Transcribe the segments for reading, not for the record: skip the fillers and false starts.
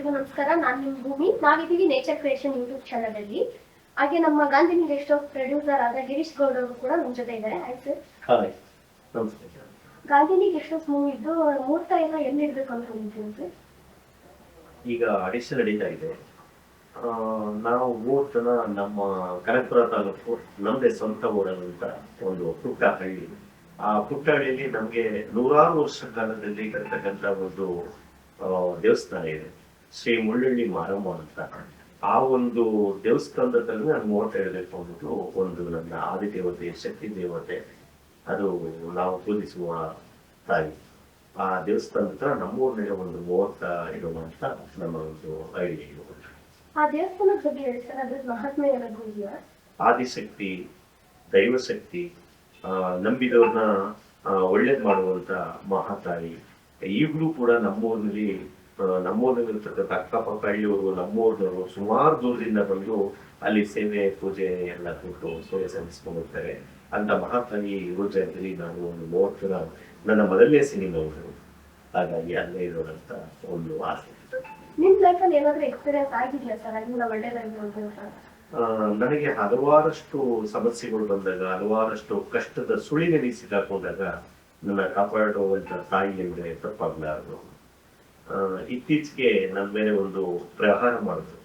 ಎಲ್ರಿಗೂ ನಮಸ್ಕಾರ. ನಾನು ನಿಮ್ಮ ಭೂಮಿ. ನಾವಿದ್ದೀವಿ ನೇಚರ್ ಕ್ರಿಯೇಷನ್ ಯೂಟ್ಯೂಬ್ ಚಾನಲ್ ಅಲ್ಲಿ. ಹಾಗೆ ನಮ್ಮ ಗಾಂಧಿನಿ ಗೆಸ್ಟ್ ಆಫ್ ಪ್ರೊಡ್ಯೂಸರ್ ಆದ ಗಿರೀಶ್ ಗೌಡ್ ಅವರು ಕೂಡ ನಮ್ಮ ಜೊತೆ ಇದ್ದಾರೆ. Hi sir. ಹಾಯ್, ನಮಸ್ತೆ. ಗಾಂಧಿನಿ ಗೆಸ್ಟ್ ಆಫ್ ಮೂವಿದ್ದು ಮುಹೂರ್ತ ಎಲ್ಲ ಎಲ್ಲಿರ್ಬೇಕು ಅನ್ಕೊಂಡಿದ್ದೀನಿ ಸರ್? ಈಗ ಆಡಿಷನ್ ನಡೀತಾ ಇದೆ. ನಾವು 3 ಜನ ನಮ್ಮ ಕನಕಪುರ ತಾಲೂಕು ನಮ್ಮದೇ ಸ್ವಂತ ಊರಂತ ಒಂದು ಪುಟ್ಟ ಹಳ್ಳಿ. ಆ ಪುಟ್ಟ ಹಳ್ಳಿಯಲ್ಲಿ ನಮಗೆ ನೂರಾರು ವರ್ಷ ಕಾಲದಲ್ಲಿ ಇರತಕ್ಕಂಥ ಒಂದು ದೇವಸ್ಥಾನ ಇದೆ, ಶ್ರೀ ಮುಳ್ಳಳ್ಳಿ ಮಾರಮ್ಮ ಅಂತ. ಆ ಒಂದು ದೇವಸ್ಥಾನದಲ್ಲಿ ನಾನು ಮುಹೂರ್ತ ಇರಬೇಕು ಅಂದ್ಬಿಟ್ಟು ಒಂದು ನನ್ನ ಆದಿದೇವತೆ, ಶಕ್ತಿ ದೇವತೆ, ಅದು ನಾವು ಪೂಜಿಸುವ ತಾಯಿ. ಆ ದೇವಸ್ಥಾನದ ಹತ್ರ ನಮ್ಮೂರಿನ ಒಂದು ಮುಹೂರ್ತ ಇಡುವಂತ ನಮ್ಮ ಒಂದು ಐಡಿಯಾ ಇದೆ. ಆ ದೇವಸ್ಥಾನದ ಬಗ್ಗೆ ಹೇಳಿ ಸರ್, ಅದ್ರ ಮಹಾತ್ಮೆ ಏನಾದ್ರು ಇದೆಯಾ? ಆದಿಶಕ್ತಿ, ದೈವಶಕ್ತಿ, ನಂಬಿದವ್ರನ್ನ ಒಳ್ಳೇದ್ ಮಾಡುವಂತ ಮಹಾತಾಯಿ. ಈಗಲೂ ಕೂಡ ನಮ್ಮೂರಿನಲ್ಲಿರ್ತಕ್ಕಂಥ ಅಕ್ಕಪಕ್ಕ ಹಳ್ಳಿಯವರು, ನಮ್ಮೂರಿನವರು ಸುಮಾರು ದೂರದಿಂದ ಬಂದು ಅಲ್ಲಿ ಸೇವೆ ಪೂಜೆ ಎಲ್ಲ ಕೊಟ್ಟು ಸೇವೆ ಸಲ್ಲಿಸ್ಕೊಂಡು ಹೋಗ್ತಾರೆ. ಅಂತ ಮಹಾತಾಯಿ ಊರ್ಜದಲ್ಲಿ ನಾನು ಒಂದು 30 ನನ್ನ ಮೊದಲನೇ ಸಿನಿಮಾ ಅವರು, ಹಾಗಾಗಿ ಅಲ್ಲೇ ಇರೋದಂತ ಒಂದು ಆಸೆ. ನಿಮ್ ಲೈಫಲ್ಲಿ ಏನಾದ್ರೂ ಎಕ್ಸ್ಪೀರಿಯನ್ಸ್ ಆಗಿದೆಯಾ ಸರ್? ಅದನ್ನ ಒಳ್ಳೇದಾಗಿರೋದು? ನನಗೆ ಹಲವಾರಷ್ಟು ಸಮಸ್ಯೆಗಳು ಬಂದಾಗ, ಹಲವಾರಷ್ಟು ಕಷ್ಟದ ಸುಳಿನಲ್ಲಿ ಸಿಕ್ಕಾಕೊಂಡಾಗ ನನ್ನ ಕಾಪಾಡುವಂತ ತಾಯಿ ಅಂದ್ರೆ ತಪ್ಪಾಗ್ಲಾರದು. ಇತ್ತೀಚೆಗೆ ನನ್ನ ಮೇಲೆ ಒಂದು ಪ್ರಹಾರ ಮಾಡಿದ್ರು,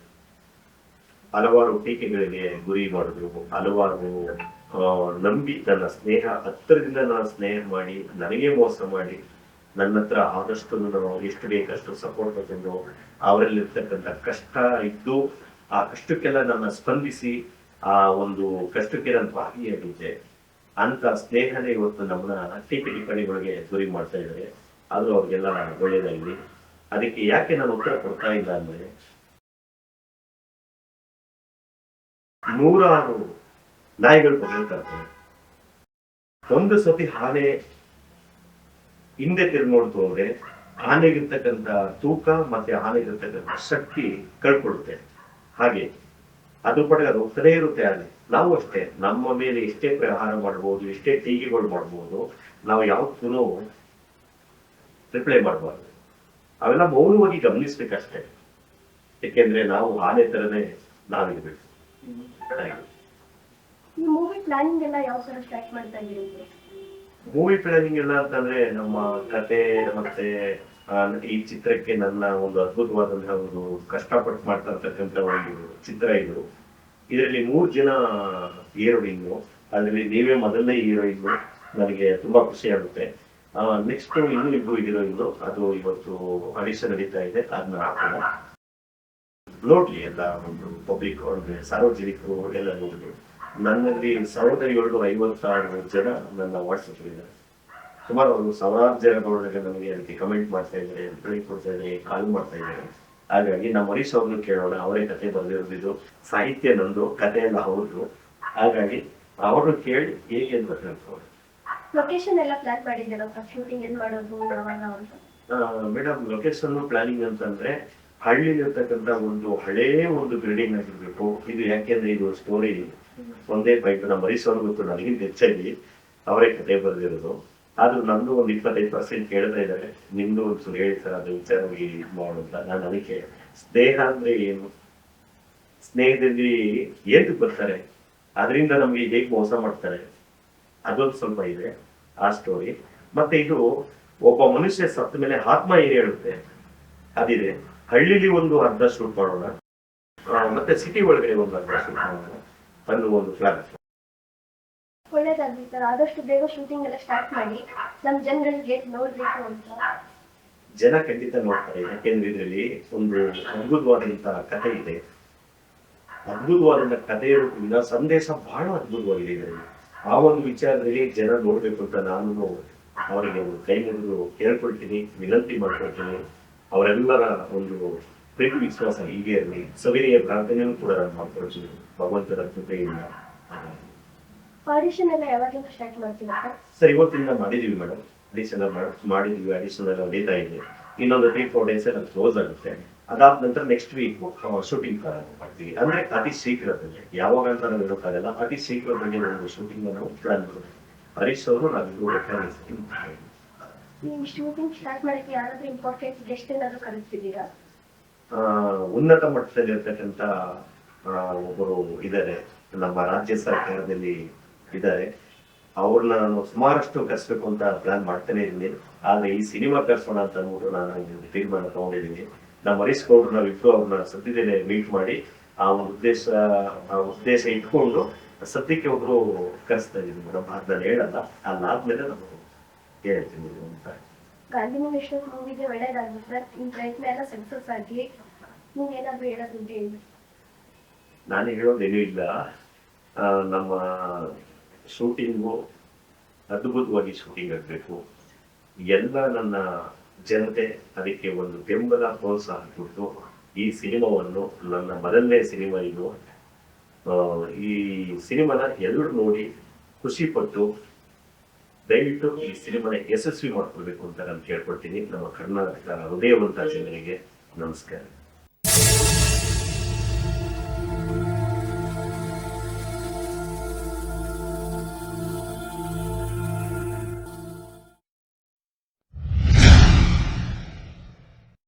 ಹಲವಾರು ಟೀಕೆಗಳಿಗೆ ಗುರಿ ಮಾಡಿದ್ರು, ಹಲವಾರು ನಂಬಿ ನನ್ನ ಸ್ನೇಹ, ಹತ್ತಿರದಿಂದ ನಾನು ಸ್ನೇಹ ಮಾಡಿ ನನಗೆ ಮೋಸ ಮಾಡಿ ನನ್ನ ಹತ್ರ ಆದಷ್ಟು ಎಷ್ಟು ಬೇಕಷ್ಟು ಸಪೋರ್ಟ್ ತಗೊಂಡು ಅವರಲ್ಲಿರ್ತಕ್ಕಂಥ ಕಷ್ಟ ಇದ್ದು ಆ ಕಷ್ಟಕ್ಕೆಲ್ಲ ನನ್ನ ಸ್ಪಂದಿಸಿ ಆ ಒಂದು ಕಷ್ಟಕ್ಕೆ ನಾನು ಭಾಗಿಯಾಗಿದ್ದೆ. ಅಂತ ಸ್ನೇಹನೇ ಇವತ್ತು ನಮ್ಮನ್ನ ಟೀಕೆ ಟಿಪ್ಪಣಿಗಳಿಗೆ ಗುರಿ ಮಾಡ್ತಾ ಇದ್ದಾರೆ. ಆದ್ರೂ ಅವ್ರಿಗೆಲ್ಲ ಒಳ್ಳೇದಾಗಲಿ. ಅದಕ್ಕೆ ಯಾಕೆ ನಾನು ಉತ್ತರ ಕೊಡ್ತಾ ಇಲ್ಲ ಅಂದ್ರೆ, 100 ನಾಯಿಗಳು ಕೊಟ್ಟಿರ್ತಾರೆ. ಒಂದು ಸತಿ ಆನೆ ಹಿಂದೆ ತಿರುಗಿ ನೋಡ್ತು ಅಂದ್ರೆ ಆನೆಗಿರ್ತಕ್ಕಂಥ ತೂಕ ಮತ್ತೆ ಆನೆಗಿರ್ತಕ್ಕಂಥ ಶಕ್ತಿ ಕಳ್ಕೊಡುತ್ತೆ. ಹಾಗೆ ಅದ್ರ ಪಡೆಗೆ ಅದು ಹೋಗ್ತಾನೆ ಇರುತ್ತೆ. ಆನೆ ನಾವು ಅಷ್ಟೇ, ನಮ್ಮ ಮೇಲೆ ಎಷ್ಟೇ ಪ್ರಹಾರ ಮಾಡ್ಬೋದು, ಎಷ್ಟೇ ಟೀಕೆಗಳು ಮಾಡ್ಬೋದು, ನಾವು ಯಾವತ್ತೂ ರಿಪ್ಲೈ ಮಾಡಬಾರ್ದು. ಅವೆಲ್ಲ ಮೌನವಾಗಿ ಗಮನಿಸ್ಬೇಕಷ್ಟೇ. ಯಾಕೆಂದ್ರೆ ನಾವು ಆನೆ ತರನೇ ನಾವಿರ್ಬೇಕು. ಈ ಮೂವಿ ಪ್ಲಾನಿಂಗ್ ಎಲ್ಲ ಯಾವ ತರ ಸ್ಟಾರ್ಟ್ ಮಾಡ್ತಾ ಇದ್ದೀರಿ? ಮೂವಿ ಪ್ಲಾನಿಂಗ್ ಎಲ್ಲ ಅಂತಂದ್ರೆ ನಮ್ಮ ಕತೆ ಮತ್ತೆ ಈ ಚಿತ್ರಕ್ಕೆ ನನ್ನ ಒಂದು ಅದ್ಭುತವಾದಂತಹ ಒಂದು ಕಷ್ಟಪಟ್ಟು ಮಾಡ್ತಾ ಇರ್ತಕ್ಕಂಥ ಒಂದು ಚಿತ್ರ ಇದು. ಇದರಲ್ಲಿ 3 ಜನ ಹೀರೋಯಿನ್ನು, ಅದರಲ್ಲಿ ನೀವೇ ಮೊದಲನೇ ಹೀರೋಯಿನ್ನು. ನನಗೆ ತುಂಬಾ ಖುಷಿ ಆಗುತ್ತೆ. ನೆಕ್ಸ್ಟ್ ಇನ್ನೂ 2 ಹೀರೋಯಿನ್ನು, ಅದು ಇವತ್ತು ಆಡಿಷನ್ ನಡೀತಾ ಇದೆ. ಅದನ್ನ ಹಾಕೋಣ, ನೋಡ್ಲಿ ಎಲ್ಲ ಒಂದು ಪಬ್ಲಿಕ್, ಸಾರ್ವಜನಿಕರು ಎಲ್ಲ ನೋಡ್ಲಿ. ನನ್ನಲ್ಲಿ 1756 ಜನ ನನ್ನ ವಾಟ್ಸಪ್ ಇದ್ದಾರೆ. ಸುಮಾರು ಒಂದು 1000 ಜನಗಳೊಳಗೆ ನನಗೆ ಅದಕ್ಕೆ ಕಮೆಂಟ್ ಮಾಡ್ತಾ ಇದ್ದಾರೆ, ರಿಪ್ಲೈ ಕೊಡ್ತಾ ಇದ್ದಾರೆ, ಕಾಲ್ ಮಾಡ್ತಾ ಇದ್ದಾರೆ. ಹಾಗಾಗಿ ನಮ್ಮ ಹರೀಶ್ ಅವ್ರನ್ನು ಕೇಳೋಣ. ಅವರೇ ಕತೆ ಬರೆದಿರೋದು, ಸಾಹಿತ್ಯ ನಂದು, ಕತೆ ಎಲ್ಲ ಅವ್ರದ್ದು. ಹಾಗಾಗಿ ಅವ್ರನ್ನ ಕೇಳಿ ಹೇಗೆ ಅಂತ ಹೇಳ್ತಾರೆ. ಲೊಕೇಶನ್ ಎಲ್ಲ ಪ್ಲಾನ್ ಮಾಡಿದ್ದೀರಾ? ಶೂಟಿಂಗ್ ಎಲ್ಲಿ ಮಾಡೋದು, ಯಾವಾಗ ಅಂತ? ಮೇಡಮ್, ಲೊಕೇಶನ್ ಪ್ಲಾನಿಂಗ್ ಅಂತಂದ್ರೆ ಹಳ್ಳಿಲಿರ್ತಕ್ಕಂಥ ಒಂದು ಹಳೇ ಒಂದು ಬಿಲ್ಡಿಂಗ್ ಆಗಿರ್ಬೇಕು. ಇದು ಯಾಕೆಂದ್ರೆ ಇದು ಸ್ಟೋರಿ ಒಂದೇ ಬೈಕ್. ನಮ್ಮ ಹರೀಶ್ ಅವ್ರಿಗೆ ಗೊತ್ತು, ನನಗಿಂತ ಹೆಚ್ಚಾಗಿ ಅವರೇ ಕತೆ ಬರೆದಿರೋದು. ಆದ್ರೂ ನಂದು ಒಂದು 25% ಕೇಳ್ತಾ ಇದ್ದಾರೆ. ನಿಮ್ದು ಒಂದು ಹೇಳಿ ಸರ್, ಅದು ವಿಚಾರವಾಗಿ ಇದು ಮಾಡುವಂತ. ನಾನು ಅದಕ್ಕೆ ಸ್ನೇಹ ಅಂದ್ರೆ ಏನು, ಸ್ನೇಹದಲ್ಲಿ ಏನ್ ಬರ್ತಾರೆ, ಅದರಿಂದ ನಮ್ಗೆ ಹೇಗೆ ಮೋಸ ಮಾಡ್ತಾರೆ, ಅದೊಂದು ಸ್ವಲ್ಪ ಇದೆ ಆ ಸ್ಟೋರಿ. ಮತ್ತೆ ಇದು ಒಬ್ಬ ಮನುಷ್ಯ ಸತ್ತ ಮೇಲೆ ಆತ್ಮ ಏನ್ ಹೇಳುತ್ತೆ ಅದಿದೆ. ಹಳ್ಳಿಲಿ ಒಂದು ಅರ್ಧ ಶೂಟ್ ಮಾಡೋಣ, ಮತ್ತೆ ಸಿಟಿ ಒಳಗಡೆ ಒಂದು ಅರ್ಧ ಶೂಟ್ ಮಾಡೋಣ ಅನ್ನೋ ಒಂದು ಪ್ಲಾನ್. ಒಳ್ಳೇದಾಗ್ಲಿ ಸರ್. ಆದಷ್ಟು ಬೇಗ ಶೂಟಿಂಗ್ ಎಲ್ಲ ಸ್ಟಾರ್ಟ್ ಮಾಡಿ, ನಮ್ ಜನಗಳಿಗೆ ನೋಡ್ಬೇಕು ಅಂತ. ಜನ ಖಂಡಿತ ನೋಡ್ತಾರೆ. ಯಾಕೆಂದ್ರೆ ಇದರಲ್ಲಿ ಒಂದು ಅದ್ಭುತವಾದಂತ ಕಥೆ ಇದೆ. ಅದ್ಭುತವಾದಂತ ಕಥೆ ಇರೋದ್ರಿಂದ ಸಂದೇಶ ಬಹಳ ಅದ್ಭುತವಾಗಿದೆ ಇದರಲ್ಲಿ. ಆ ಒಂದು ವಿಚಾರದಲ್ಲಿ ಜನ ನೋಡ್ಬೇಕು ಅಂತ ನಾನು ಅವರಿಗೆ ಒಂದು ಕೈ ಮುಗಿದು ಕೇಳ್ಕೊಳ್ತೀನಿ, ವಿನಂತಿ ಮಾಡ್ಕೊಳ್ತೀನಿ. ಅವರೆಲ್ಲರ ಒಂದು ಪ್ರೀತಿ ವಿಶ್ವಾಸ ಹೀಗೆ ಇರಲಿ. ಸವಿನಯ ಪ್ರಾರ್ಥನೆಯೂ ಕೂಡ ನಾನು ಮಾಡ್ಕೊಳ್ತೀನಿ ಭಗವಂತನ ಕೃಪೆಯಿಂದ. ಆಡಿಷನ್ ಎಲ್ಲ ಯಾವಾಗಿಂದ ಸ್ಟಾರ್ಟ್ ಮಾಡ್ತೀರಾ ಸರ್? ಇವತ್ತಿಂದ ಮಾಡಿದೀವಿ ಮೇಡಮ್, ಆಡಿಷನ್ ಮಾಡಿದೀವಿ. ಆಡಿಷನ್ ಎಲ್ಲ ನಡೀತಾ ಇದೆ. ಇನ್ನೊಂದು 3-4 ಡೇಸ್ ಅದು ಕ್ಲೋಸ್ ಆಗುತ್ತೆ. ಅದಾದ ನಂತರ ನೆಕ್ಸ್ಟ್ ವೀಕ್ ಶೂಟಿಂಗ್ ಪ್ರಾರಂಭ ಮಾಡ್ತೀವಿ. ಅಂದ್ರೆ ಅತಿ ಶೀಘ್ರದಲ್ಲಿ, ಯಾವಾಗ ಅಂತ ನಾವು ಹೇಳೋಕ್ಕಾಗಲ್ಲ, ಅತಿ ಶೀಘ್ರದಲ್ಲಿ ಒಂದು ಶೂಟಿಂಗ್ ನಾವು ಪ್ಲಾನ್ ಮಾಡ್ತೀವಿ. ಹರೀಶ್ ಅವರು ನಾವು ಈ ಶೂಟಿಂಗ್ ಸ್ಟಾರ್ಟ್ ಮಾಡಕ್ಕೆ ಯಾರಾದ್ರೂ ಇಂಪಾರ್ಟೆಂಟ್ ಗೆಸ್ಟ್ ಏನಾದ್ರು ಕರೆಸ್ತಿದ್ದೀರಾ? ಉನ್ನತ ಮಟ್ಟದಲ್ಲಿ ಇರ್ತಕ್ಕಂಥ ಒಬ್ಬರು ಇದ್ದಾರೆ, ನಮ್ಮ ರಾಜ್ಯ ಸರ್ಕಾರದಲ್ಲಿ ಇದ್ದಾರೆ. ಅವ್ರನ್ನ ನಾನು ಸುಮಾರಷ್ಟು ಕರ್ಸ್ಬೇಕು ಅಂತ ಪ್ಲಾನ್ ಮಾಡ್ತಾನೆ ಇದ್ದೀನಿ. ಆದ್ರೆ ಈ ಸಿನಿಮಾ ಕರ್ಸೋಣ ಅಂತ ಅಂದ್ಬಿಟ್ಟು ನಾನು ತೀರ್ಮಾನ ತಗೊಂಡಿದ್ದೀನಿ. ನಮ್ಮ ಹರೀಶ್ ಗೌಡ್ರು ನಾವಿಬ್ರು ಅವ್ರನ್ನ ಸದ್ಯದಲ್ಲೇ ಮೀಟ್ ಮಾಡಿ ಆ ಉದ್ದೇಶ ಇಟ್ಕೊಂಡು ಸದ್ಯಕ್ಕೆ ಒಬ್ರು ಕರೆಸ್ತಾ ಇದ್ದೀನಿ ಮೇಡಮ್. ಅದ್ ನಾನು ಹೇಳಲ್ಲ, ಅದಾದ್ಮೇಲೆ ನಾನು ಹೇಳ್ತೀನಿ ಅಂತ. ಗಾಂಧಿ ವಿಷ್ಣು ಮೂವಿಗೆ ಒಳ್ಳೇದಾಗುತ್ತೆ ಸರ್. ನಿಮ್ ಪ್ರಯತ್ನ ಎಲ್ಲ ಸಕ್ಸಸ್ ಆಗಿ ನೀವೇನಾದ್ರೂ ಹೇಳೋದಿದೆ ಹೇಳಿ. ನಾನು ಹೇಳೋದೇನೂ ಇಲ್ಲ. ನಮ್ಮ ಶೂಟಿಂಗು ಅದ್ಭುತವಾಗಿ ಶೂಟಿಂಗ್ ಆಗಬೇಕು. ಎಲ್ಲ ನನ್ನ ಜನತೆ ಅದಕ್ಕೆ ಒಂದು ಬೆಂಬಲ ಪ್ರೋತ್ಸಾಹ ಕೊಟ್ಟು ಈ ಸಿನಿಮಾವನ್ನು, ನನ್ನ ಮೊದಲನೇ ಸಿನಿಮಾ ಇದು, ಈ ಸಿನಿಮಾನ ಎಲ್ಲರೂ ನೋಡಿ ಖುಷಿ ಪಟ್ಟು ದಯವಿಟ್ಟು ಈ ಸಿನಿಮಾನ ಯಶಸ್ವಿ ಮಾಡ್ಕೊಳ್ಬೇಕು ಅಂತ ನಾನು ಕೇಳ್ಕೊಳ್ತೀನಿ. ನಮ್ಮ ಕರ್ನಾಟಕ ಹೃದಯವಂತ ಜನರಿಗೆ ನಮಸ್ಕಾರ.